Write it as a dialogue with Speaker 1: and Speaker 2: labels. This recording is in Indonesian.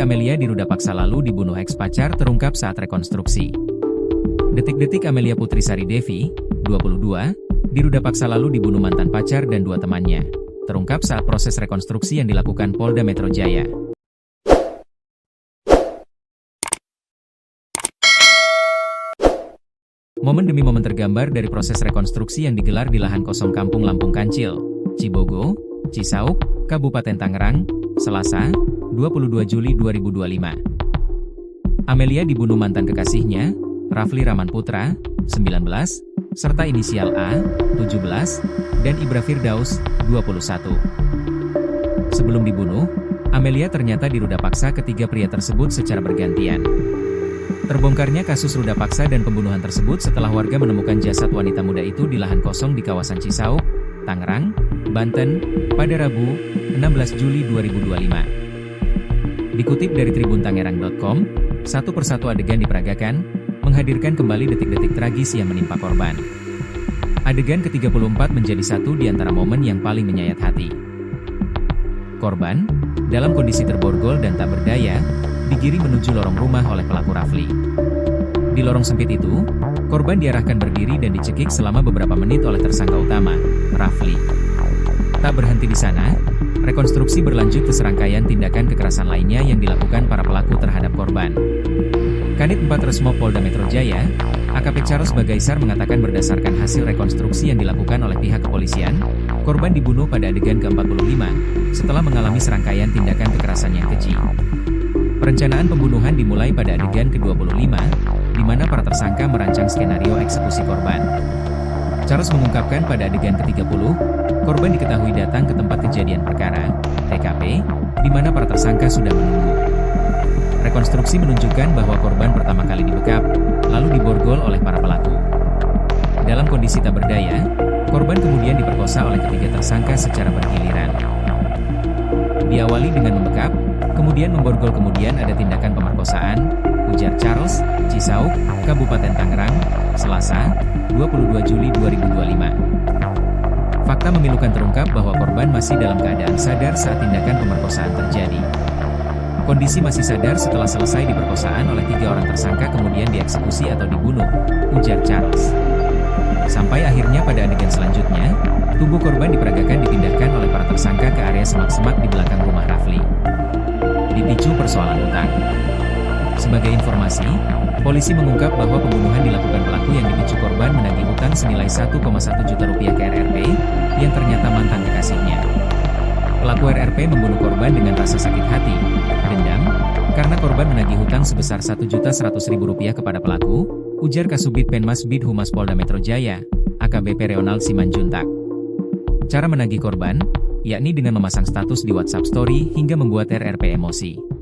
Speaker 1: Amelia diruda paksa lalu dibunuh eks-pacar terungkap saat rekonstruksi. Detik-detik Amelia Putrisari Devi, 22, diruda paksa lalu dibunuh mantan pacar dan 2 temannya. Terungkap saat proses rekonstruksi yang dilakukan Polda Metro Jaya. Momen demi momen tergambar dari proses rekonstruksi yang digelar di lahan kosong Kampung Lampung Kancil, Cibogo, Cisauk, Kabupaten Tangerang, Selasa, 22 Juli 2025. Amelia dibunuh mantan kekasihnya, Rafli Raman Putra, 19, serta inisial A, 17, dan Ibra Firdaus, 21. Sebelum dibunuh, Amelia ternyata diruda paksa ketiga pria tersebut secara bergantian. Terbongkarnya kasus ruda paksa dan pembunuhan tersebut setelah warga menemukan jasad wanita muda itu di lahan kosong di kawasan Cisauk, Tangerang, Banten, pada Rabu, 16 Juli 2025. Dikutip dari tribuntangerang.com, satu persatu adegan diperagakan, menghadirkan kembali detik-detik tragis yang menimpa korban. Adegan ke-34 menjadi satu di antara momen yang paling menyayat hati. Korban, dalam kondisi terborgol dan tak berdaya, digiring menuju lorong rumah oleh pelaku Rafli. Di lorong sempit itu, korban diarahkan berdiri dan dicekik selama beberapa menit oleh tersangka utama, Rafli. Tak berhenti di sana, rekonstruksi berlanjut ke serangkaian tindakan kekerasan lainnya yang dilakukan para pelaku terhadap korban. Kanit 4 Resmob Polda Metro Jaya, AKP Charles Bagaisar mengatakan berdasarkan hasil rekonstruksi yang dilakukan oleh pihak kepolisian, korban dibunuh pada adegan ke-45, setelah mengalami serangkaian tindakan kekerasan yang keji. Perencanaan pembunuhan dimulai pada adegan ke-25, di mana para tersangka merancang skenario eksekusi korban. Charles mengungkapkan pada adegan ke-30, korban diketahui datang ke tempat kejadian perkara, TKP, di mana para tersangka sudah menunggu. Rekonstruksi menunjukkan bahwa korban pertama kali dibekap, lalu diborgol oleh para pelaku. Dalam kondisi tak berdaya, korban kemudian diperkosa oleh ketiga tersangka secara bergiliran. Diawali dengan membekap, kemudian memborgol, kemudian ada tindakan pemerkosaan, ujar Charles, Cisauk, Kabupaten Tangerang, Selasa, 22 Juli 2025. Fakta memilukan terungkap bahwa korban masih dalam keadaan sadar saat tindakan pemerkosaan terjadi. Kondisi masih sadar setelah selesai diperkosaan oleh 3 orang tersangka kemudian dieksekusi atau dibunuh, ujar Charles. Sampai akhirnya pada adegan selanjutnya, tubuh korban diperagakan dipindahkan oleh para tersangka ke area semak-semak di belakang rumah Rafli. Dipicu persoalan utang. Sebagai informasi, polisi mengungkap bahwa pembunuhan dilakukan pelaku yang dipicu korban menagih hutang senilai 1,1 juta rupiah ke RRP, yang ternyata mantan kekasihnya. Pelaku RRP membunuh korban dengan rasa sakit hati, dendam, karena korban menagih hutang sebesar Rp1.100.000 kepada pelaku, ujar Kasubdit Penmas Bid Humas Polda Metro Jaya, AKBP Reonald Simanjuntak. Cara menagih korban, yakni dengan memasang status di WhatsApp Story hingga membuat RRP emosi.